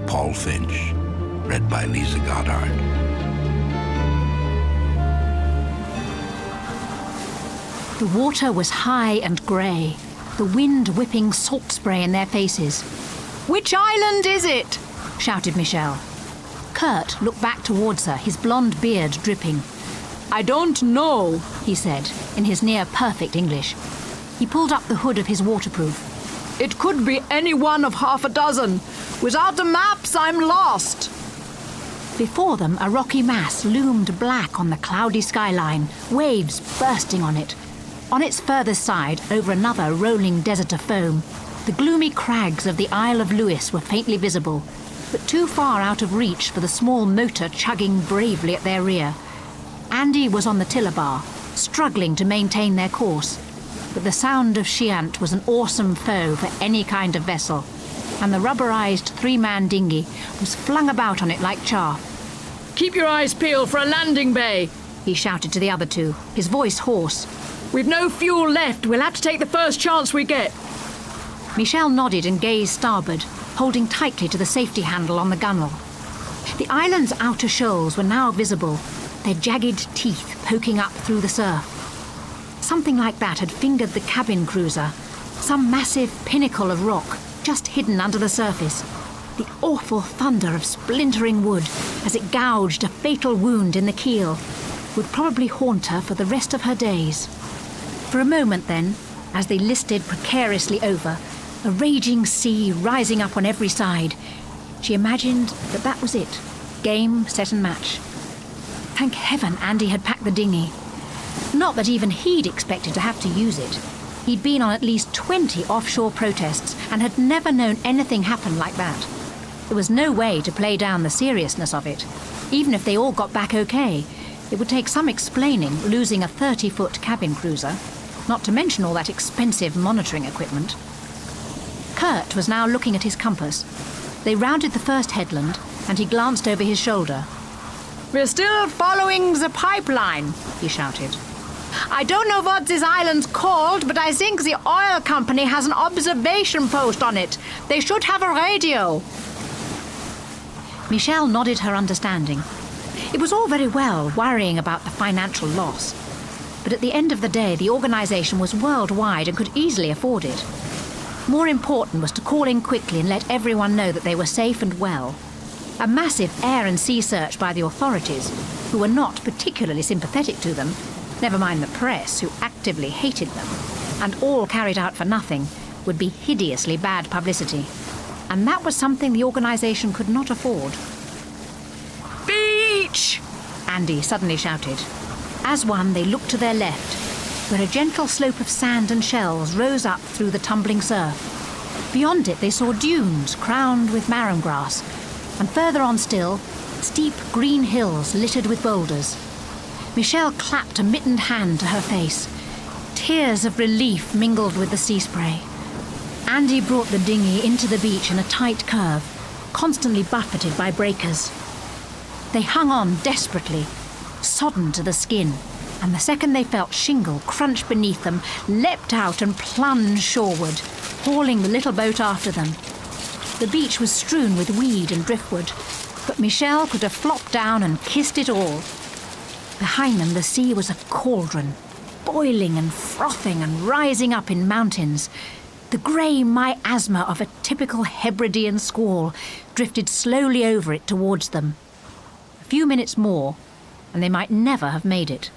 Paul Finch. Read by Liza Goddard. The water was high and grey, the wind whipping salt spray in their faces. "Which island is it?" shouted Michel. Kurt looked back towards her, his blonde beard dripping. "I don't know," he said, in his near-perfect English. He pulled up the hood of his waterproof. "It could be any one of half a dozen. Without the maps, I'm lost." Before them, a rocky mass loomed black on the cloudy skyline, waves bursting on it. On its furthest side, over another rolling desert of foam, the gloomy crags of the Isle of Lewis were faintly visible, but too far out of reach for the small motor chugging bravely at their rear. Andy was on the tiller bar, struggling to maintain their course, but the sound of Chiant was an awesome foe for any kind of vessel, and the rubberized three-man dinghy was flung about on it like chaff. "Keep your eyes peeled for a landing bay," he shouted to the other two, his voice hoarse. "We've no fuel left. We'll have to take the first chance we get." Michel nodded and gazed starboard, holding tightly to the safety handle on the gunwale. The island's outer shoals were now visible, their jagged teeth poking up through the surf. Something like that had fingered the cabin cruiser, some massive pinnacle of rock just hidden under the surface. The awful thunder of splintering wood as it gouged a fatal wound in the keel would probably haunt her for the rest of her days. For a moment then, as they listed precariously over, a raging sea rising up on every side, she imagined that that was it. Game, set and match. Thank heaven Andy had packed the dinghy. Not that even he'd expected to have to use it. He'd been on at least 20 offshore protests and had never known anything happen like that. There was no way to play down the seriousness of it. Even if they all got back okay, it would take some explaining losing a 30-foot cabin cruiser, not to mention all that expensive monitoring equipment. Kurt was now looking at his compass. They rounded the first headland, and he glanced over his shoulder. "We're still following the pipeline," he shouted. "I don't know what this island's called, but I think the oil company has an observation post on it. They should have a radio." Michel nodded her understanding. It was all very well worrying about the financial loss, but at the end of the day, the organisation was worldwide and could easily afford it. More important was to call in quickly and let everyone know that they were safe and well. A massive air and sea search by the authorities, who were not particularly sympathetic to them, never mind the press, who actively hated them, and all carried out for nothing, would be hideously bad publicity. And that was something the organisation could not afford. "Beach!" Andy suddenly shouted. As one, they looked to their left, where a gentle slope of sand and shells rose up through the tumbling surf. Beyond it they saw dunes crowned with marram grass, and further on still, steep green hills littered with boulders. Michel clapped a mittened hand to her face. Tears of relief mingled with the sea spray. Andy brought the dinghy into the beach in a tight curve, constantly buffeted by breakers. They hung on desperately, sodden to the skin, and the second they felt shingle crunch beneath them, leapt out and plunged shoreward, hauling the little boat after them. The beach was strewn with weed and driftwood, but Michel could have flopped down and kissed it all. Behind them the sea was a cauldron, boiling and frothing and rising up in mountains. The grey miasma of a typical Hebridean squall drifted slowly over it towards them. A few minutes more, and they might never have made it.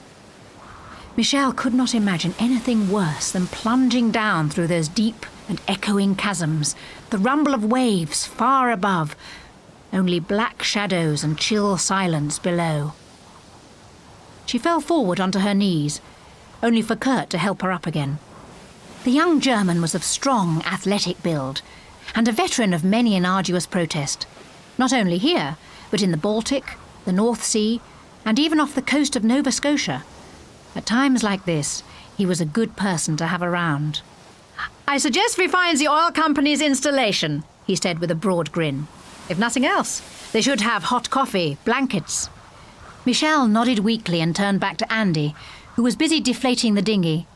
Michel could not imagine anything worse than plunging down through those deep and echoing chasms, the rumble of waves far above, only black shadows and chill silence below. She fell forward onto her knees, only for Kurt to help her up again. The young German was of strong, athletic build, and a veteran of many an arduous protest, not only here, but in the Baltic, the North Sea, and even off the coast of Nova Scotia. At times like this, he was a good person to have around. "I suggest we find the oil company's installation," he said with a broad grin. "If nothing else, they should have hot coffee, blankets." Michel nodded weakly and turned back to Andy, who was busy deflating the dinghy.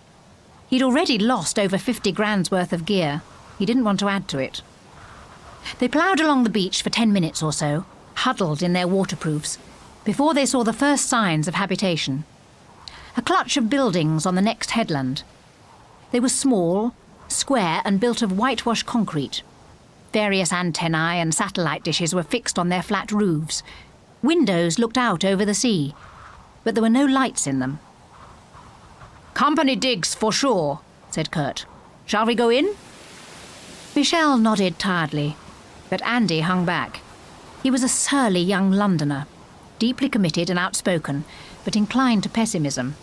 He'd already lost over 50 grand's worth of gear. He didn't want to add to it. They ploughed along the beach for 10 minutes or so, huddled in their waterproofs, before they saw the first signs of habitation. A clutch of buildings on the next headland. They were small, square and built of whitewashed concrete. Various antennae and satellite dishes were fixed on their flat roofs. Windows looked out over the sea, but there were no lights in them. "Company digs for sure," said Kurt. "Shall we go in?" Michelle nodded tiredly, but Andy hung back. He was a surly young Londoner, deeply committed and outspoken, but inclined to pessimism.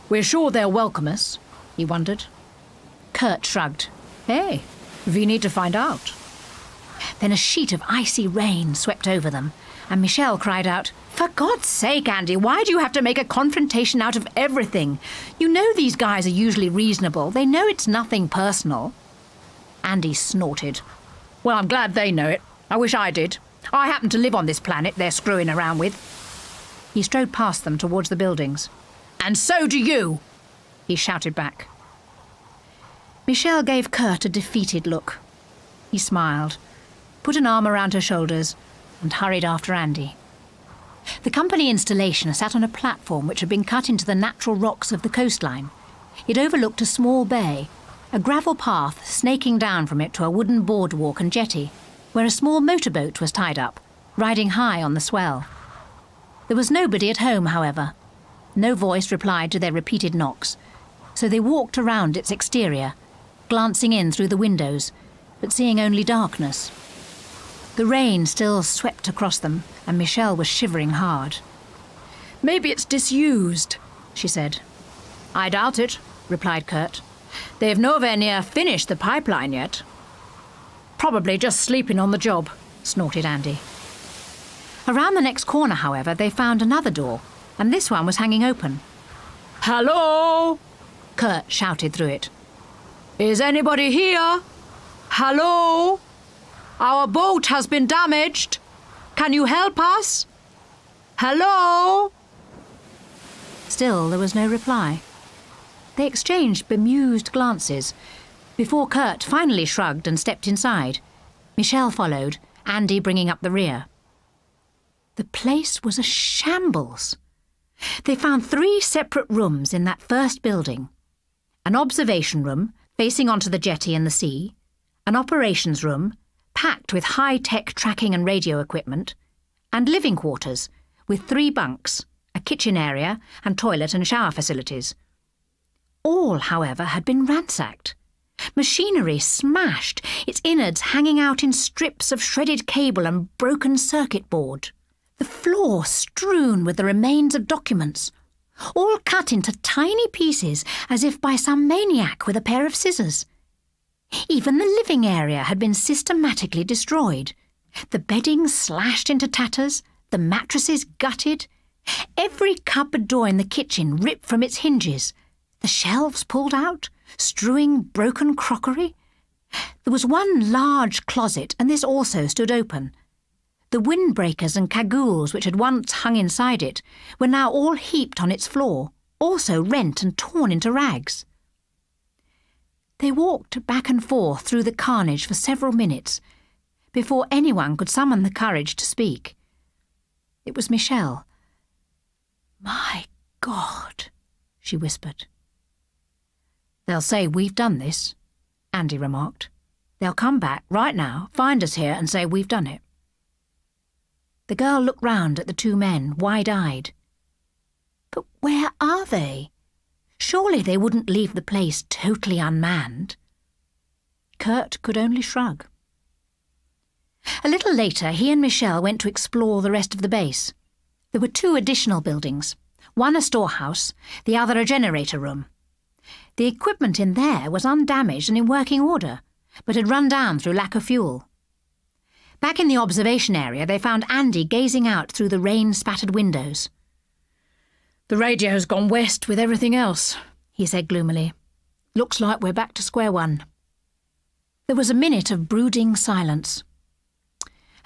"We're sure they'll welcome us," he wondered. Kurt shrugged. "Hey, we need to find out." Then a sheet of icy rain swept over them, and Michelle cried out, "For God's sake, Andy, why do you have to make a confrontation out of everything? You know these guys are usually reasonable. They know it's nothing personal." Andy snorted. "Well, I'm glad they know it. I wish I did. I happen to live on this planet they're screwing around with." He strode past them towards the buildings. "And so do you!" he shouted back. Michelle gave Kurt a defeated look. He smiled, put an arm around her shoulders, and hurried after Andy. The company installation sat on a platform which had been cut into the natural rocks of the coastline. It overlooked a small bay, a gravel path snaking down from it to a wooden boardwalk and jetty, where a small motorboat was tied up, riding high on the swell. There was nobody at home, however. No voice replied to their repeated knocks, so they walked around its exterior, glancing in through the windows, but seeing only darkness. The rain still swept across them, and Michelle was shivering hard. "Maybe it's disused," she said. "I doubt it," replied Kurt. "They've nowhere near finished the pipeline yet." "Probably just sleeping on the job," snorted Andy. Around the next corner, however, they found another door, and this one was hanging open. "Hello!" Kurt shouted through it. "Is anybody here? Hello? Our boat has been damaged. Can you help us? Hello?" Still, there was no reply. They exchanged bemused glances, before Kurt finally shrugged and stepped inside. Michelle followed, Andy bringing up the rear. The place was a shambles. They found 3 separate rooms in that first building. An observation room, facing onto the jetty and the sea, an operations room, packed with high-tech tracking and radio equipment, and living quarters, with 3 bunks, a kitchen area, and toilet and shower facilities. All, however, had been ransacked. Machinery smashed, its innards hanging out in strips of shredded cable and broken circuit board. The floor strewn with the remains of documents, all cut into tiny pieces as if by some maniac with a pair of scissors. Even the living area had been systematically destroyed. The bedding slashed into tatters, the mattresses gutted, every cupboard door in the kitchen ripped from its hinges, the shelves pulled out, strewing broken crockery. There was one large closet, and this also stood open. The windbreakers and cagoules which had once hung inside it were now all heaped on its floor, also rent and torn into rags. They walked back and forth through the carnage for several minutes before anyone could summon the courage to speak. It was Michelle. "My God," she whispered. "They'll say we've done this," Andy remarked. "They'll come back right now, find us here and say we've done it." The girl looked round at the 2 men, wide-eyed. "But where are they? Surely they wouldn't leave the place totally unmanned." Kurt could only shrug. A little later, he and Michelle went to explore the rest of the base. There were 2 additional buildings, one a storehouse, the other a generator room. The equipment in there was undamaged and in working order, but had run down through lack of fuel. Back in the observation area, they found Andy gazing out through the rain-spattered windows. "The radio's gone west with everything else," he said gloomily. "Looks like we're back to square one." There was a minute of brooding silence.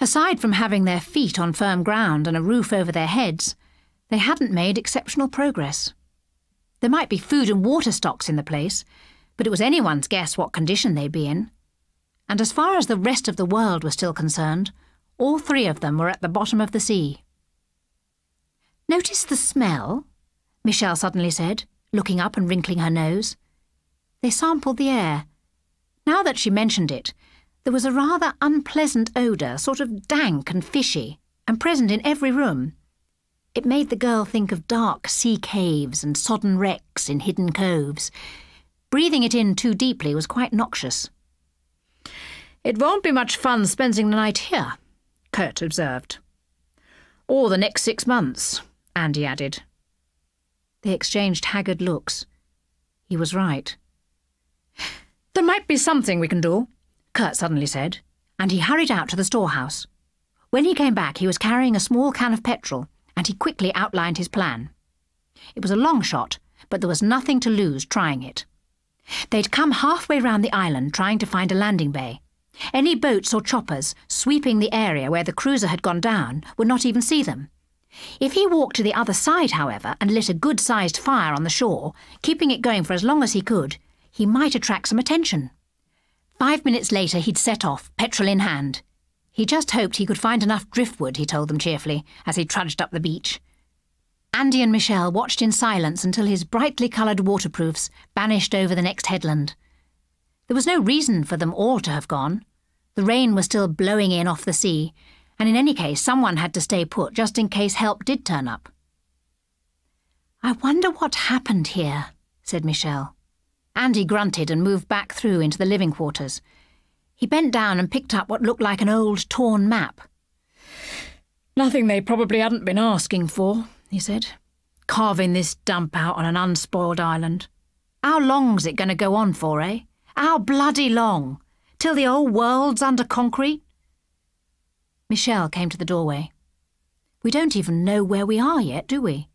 Aside from having their feet on firm ground and a roof over their heads, they hadn't made exceptional progress. There might be food and water stocks in the place, but it was anyone's guess what condition they'd be in. and as far as the rest of the world was still concerned, all three of them were at the bottom of the sea. "Notice the smell?" Michelle suddenly said, looking up and wrinkling her nose. They sampled the air. Now that she mentioned it, there was a rather unpleasant odour, sort of dank and fishy, and present in every room. It made the girl think of dark sea caves and sodden wrecks in hidden coves. Breathing it in too deeply was quite noxious. "It won't be much fun spending the night here," Kurt observed. "Or the next 6 months," Andy added. They exchanged haggard looks. He was right. "There might be something we can do," Kurt suddenly said, and he hurried out to the storehouse. When he came back, he was carrying a small can of petrol, and he quickly outlined his plan. It was a long shot, but there was nothing to lose trying it. They'd come halfway round the island trying to find a landing bay. Any boats or choppers sweeping the area where the cruiser had gone down would not even see them. If he walked to the other side, however, and lit a good-sized fire on the shore, keeping it going for as long as he could, he might attract some attention. 5 minutes later he'd set off, petrol in hand. He just hoped he could find enough driftwood, he told them cheerfully, as he trudged up the beach. Andy and Michelle watched in silence until his brightly coloured waterproofs vanished over the next headland. There was no reason for them all to have gone. The rain was still blowing in off the sea, and in any case someone had to stay put just in case help did turn up. "I wonder what happened here," said Michelle. Andy grunted and moved back through into the living quarters. He bent down and picked up what looked like an old torn map. "Nothing they probably hadn't been asking for," he said. "Carving this dump out on an unspoiled island. How long's it going to go on for, eh? How bloody long? Till the whole world's under concrete?" Michelle came to the doorway. "We don't even know where we are yet, do we?"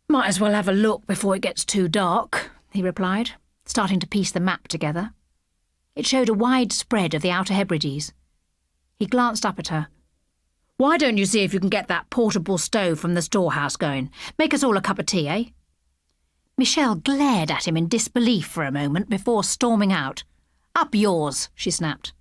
"Might as well have a look before it gets too dark," he replied, starting to piece the map together. It showed a wide spread of the Outer Hebrides. He glanced up at her. "Why don't you see if you can get that portable stove from the storehouse going? Make us all a cup of tea, eh?" Michelle glared at him in disbelief for a moment before storming out. "Up yours," she snapped.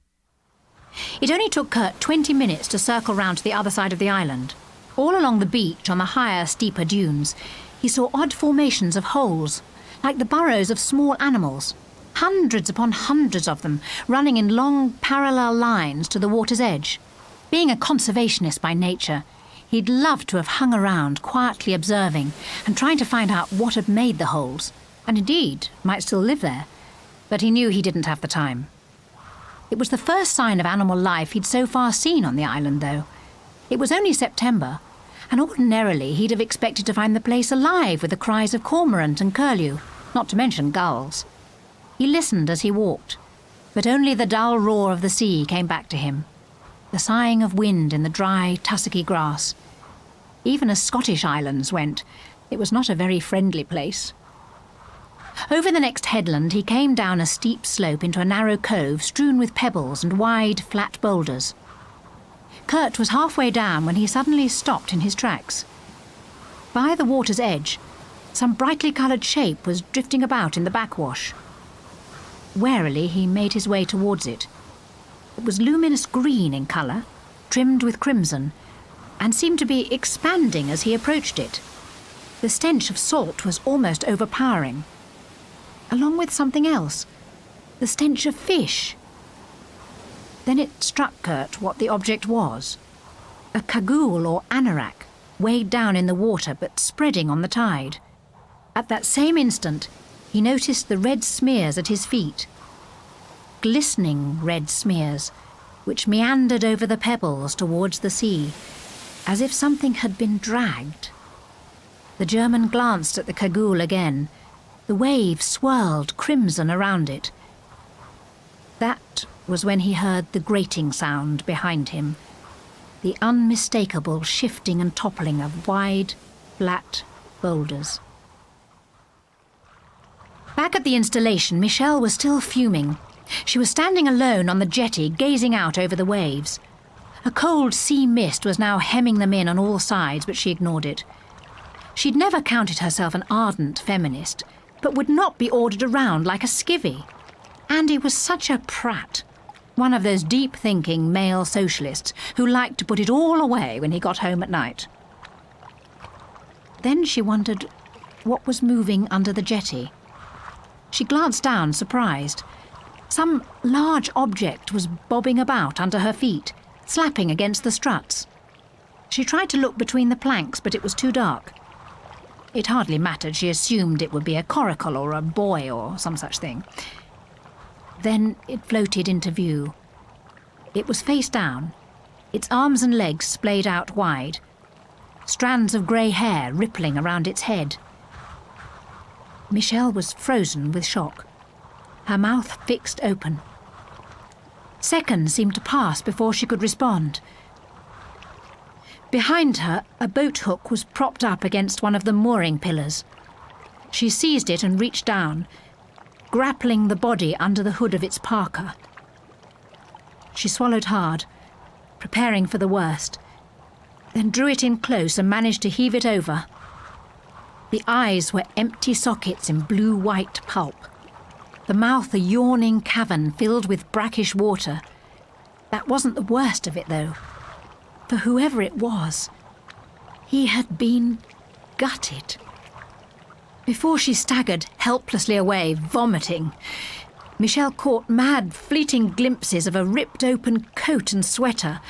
It only took Kurt 20 minutes to circle round to the other side of the island. All along the beach, on the higher, steeper dunes, he saw odd formations of holes, like the burrows of small animals, hundreds upon hundreds of them, running in long, parallel lines to the water's edge. Being a conservationist by nature, he'd love to have hung around, quietly observing and trying to find out what had made the holes, and indeed might still live there, but he knew he didn't have the time. It was the first sign of animal life he'd so far seen on the island, though. It was only September, and ordinarily he'd have expected to find the place alive with the cries of cormorant and curlew, not to mention gulls. He listened as he walked, but only the dull roar of the sea came back to him, the sighing of wind in the dry, tussocky grass. Even as Scottish islands went, it was not a very friendly place. Over the next headland he came down a steep slope into a narrow cove strewn with pebbles and wide, flat boulders. Kurt was halfway down when he suddenly stopped in his tracks. By the water's edge, some brightly coloured shape was drifting about in the backwash. Warily he made his way towards it. It was luminous green in colour, trimmed with crimson, and seemed to be expanding as he approached it. The stench of salt was almost overpowering. Along with something else, the stench of fish. Then it struck Kurt what the object was. A cagoule or anorak, weighed down in the water but spreading on the tide. At that same instant, he noticed the red smears at his feet. Glistening red smears, which meandered over the pebbles towards the sea, as if something had been dragged. The German glanced at the cagoule again. The waves swirled crimson around it. That was when he heard the grating sound behind him, the unmistakable shifting and toppling of wide, flat boulders. Back at the installation, Michelle was still fuming. She was standing alone on the jetty, gazing out over the waves. A cold sea mist was now hemming them in on all sides, but she ignored it. She'd never counted herself an ardent feminist, but would not be ordered around like a skivvy. Andy was such a prat. One of those deep-thinking male socialists who liked to put it all away when he got home at night. Then she wondered what was moving under the jetty. She glanced down, surprised. Some large object was bobbing about under her feet, slapping against the struts. She tried to look between the planks, but it was too dark. It hardly mattered. She assumed it would be a coracle or a buoy or some such thing. Then it floated into view. It was face down, its arms and legs splayed out wide, strands of grey hair rippling around its head. Michelle was frozen with shock, her mouth fixed open. Seconds seemed to pass before she could respond. Behind her, a boat hook was propped up against one of the mooring pillars. She seized it and reached down, grappling the body under the hood of its parka. She swallowed hard, preparing for the worst, then drew it in close and managed to heave it over. The eyes were empty sockets in blue-white pulp, the mouth a yawning cavern filled with brackish water. That wasn't the worst of it, though. For whoever it was, he had been gutted. Before she staggered helplessly away, vomiting, Michelle caught mad, fleeting glimpses of a ripped-open coat and sweater,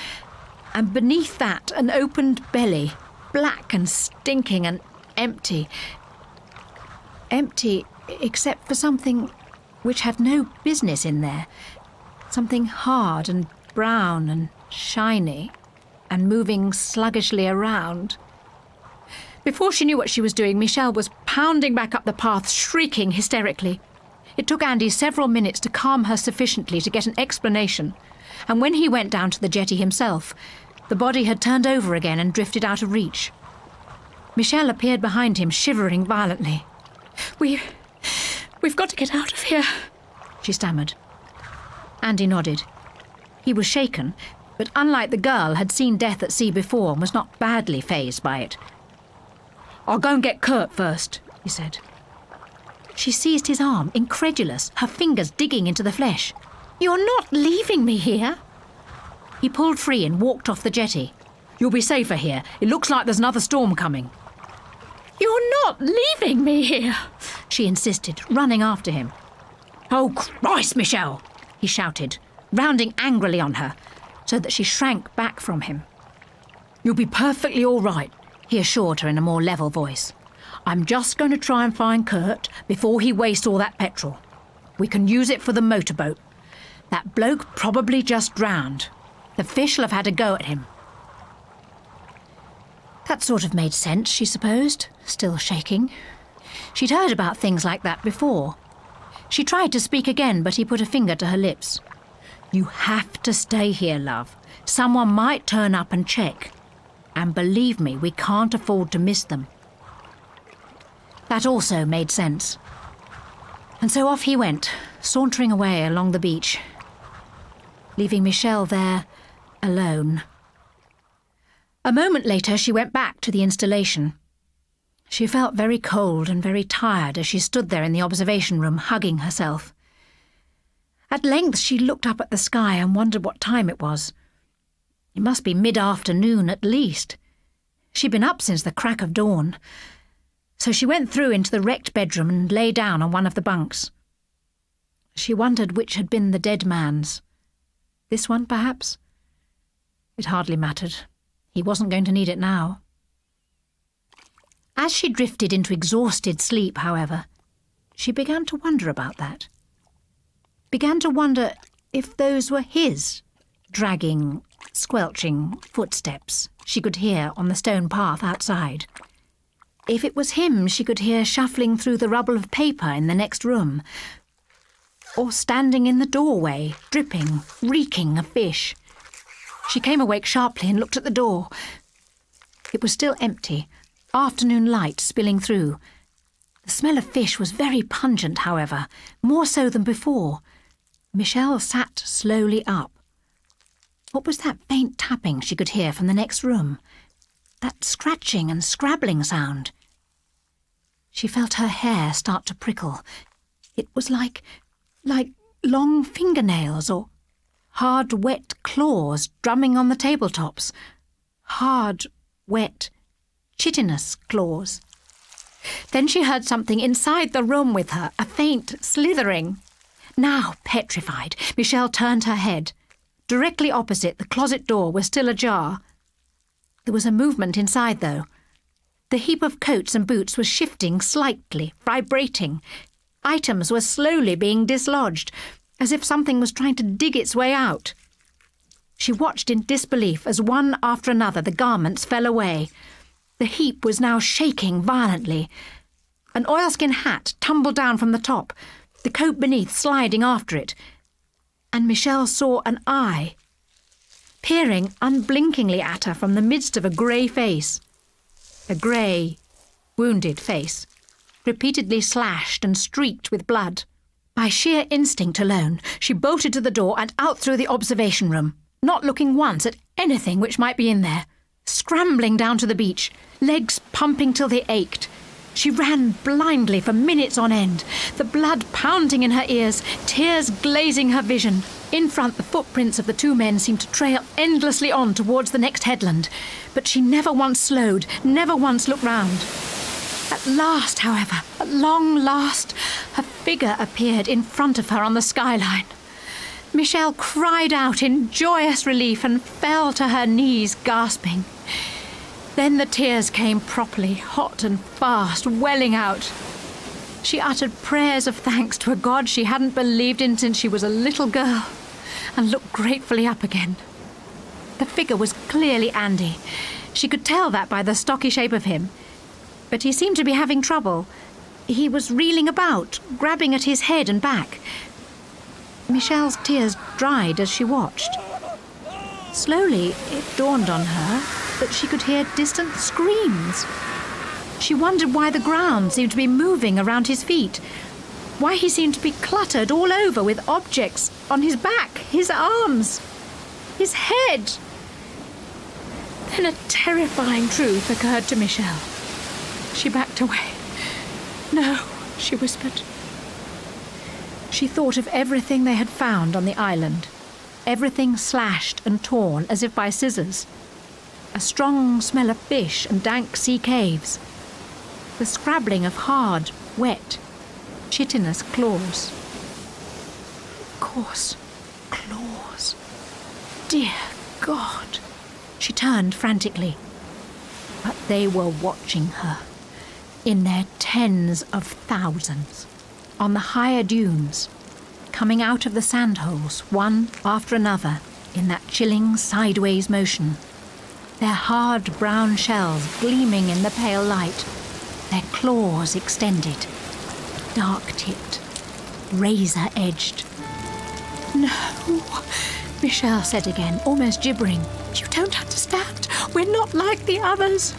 and beneath that an opened belly, black and stinking and empty. Empty except for something which had no business in there, something hard and brown and shiny and moving sluggishly around. Before she knew what she was doing, Michelle was pounding back up the path, shrieking hysterically. It took Andy several minutes to calm her sufficiently to get an explanation, and when he went down to the jetty himself, the body had turned over again and drifted out of reach. Michelle appeared behind him, shivering violently. We've got to get out of here, she stammered. Andy nodded. He was shaken, but unlike the girl, had seen death at sea before and was not badly fazed by it. "I'll go and get Kurt first," he said. She seized his arm, incredulous, her fingers digging into the flesh. "You're not leaving me here?" He pulled free and walked off the jetty. "You'll be safer here. It looks like there's another storm coming." "You're not leaving me here," she insisted, running after him. "Oh, Christ, Michelle!" he shouted, rounding angrily on her, so that she shrank back from him. "You'll be perfectly all right," he assured her in a more level voice. "I'm just going to try and find Kurt before he wastes all that petrol. We can use it for the motorboat. That bloke probably just drowned. The fish'll have had a go at him." That sort of made sense, she supposed, still shaking. She'd heard about things like that before. She tried to speak again, but he put a finger to her lips. "You have to stay here, love. Someone might turn up and check. And believe me, we can't afford to miss them." That also made sense. And so off he went, sauntering away along the beach, leaving Michelle there, alone. A moment later, she went back to the installation. She felt very cold and very tired as she stood there in the observation room, hugging herself. At length, she looked up at the sky and wondered what time it was. It must be mid-afternoon at least. She'd been up since the crack of dawn. So she went through into the wrecked bedroom and lay down on one of the bunks. She wondered which had been the dead man's. This one, perhaps? It hardly mattered. He wasn't going to need it now. As she drifted into exhausted sleep, however, she began to wonder about that. Began to wonder if those were his dragging, squelching footsteps she could hear on the stone path outside. If it was him she could hear shuffling through the rubble of paper in the next room, or standing in the doorway, dripping, reeking of fish. She came awake sharply and looked at the door. It was still empty, afternoon light spilling through. The smell of fish was very pungent, however, more so than before. Michelle sat slowly up. What was that faint tapping she could hear from the next room? That scratching and scrabbling sound? She felt her hair start to prickle. It was like long fingernails or hard, wet claws drumming on the tabletops. Hard, wet, chitinous claws. Then she heard something inside the room with her, a faint slithering. Now, petrified, Michelle turned her head. Directly opposite, the closet door was still ajar. There was a movement inside, though. The heap of coats and boots was shifting slightly, vibrating. Items were slowly being dislodged, as if something was trying to dig its way out. She watched in disbelief as one after another the garments fell away. The heap was now shaking violently. An oilskin hat tumbled down from the top, the coat beneath sliding after it, and Michelle saw an eye, peering unblinkingly at her from the midst of a grey face. A grey, wounded face, repeatedly slashed and streaked with blood. By sheer instinct alone, she bolted to the door and out through the observation room, not looking once at anything which might be in there. Scrambling down to the beach, legs pumping till they ached. She ran blindly for minutes on end, the blood pounding in her ears, tears glazing her vision. In front, the footprints of the two men seemed to trail endlessly on towards the next headland, but she never once slowed, never once looked round. At last, however, at long last, her figure appeared in front of her on the skyline. Michelle cried out in joyous relief and fell to her knees, gasping. Then the tears came properly, hot and fast, welling out. She uttered prayers of thanks to a God she hadn't believed in since she was a little girl, and looked gratefully up again. The figure was clearly Andy. She could tell that by the stocky shape of him. But he seemed to be having trouble. He was reeling about, grabbing at his head and back. Michelle's tears dried as she watched. Slowly, it dawned on her that she could hear distant screams. She wondered why the ground seemed to be moving around his feet, why he seemed to be cluttered all over with objects on his back, his arms, his head. Then a terrifying truth occurred to Michelle. She backed away. "No," she whispered. She thought of everything they had found on the island, everything slashed and torn as if by scissors. A strong smell of fish and dank sea caves. The scrabbling of hard, wet, chitinous claws. Coarse claws. Dear God! She turned frantically. But they were watching her, in their tens of thousands, on the higher dunes, coming out of the sandholes, one after another, in that chilling sideways motion. Their hard brown shells gleaming in the pale light, their claws extended, dark-tipped, razor-edged. "No," Michelle said again, almost gibbering. "You don't understand. We're not like the others."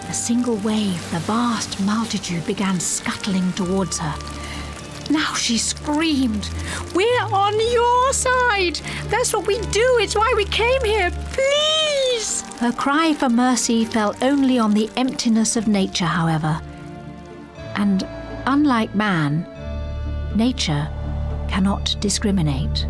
A single wave, the vast multitude began scuttling towards her. Now she screamed, "We're on your side! That's what we do! It's why we came here! Please!" Her cry for mercy fell only on the emptiness of nature, however. And, unlike man, nature cannot discriminate.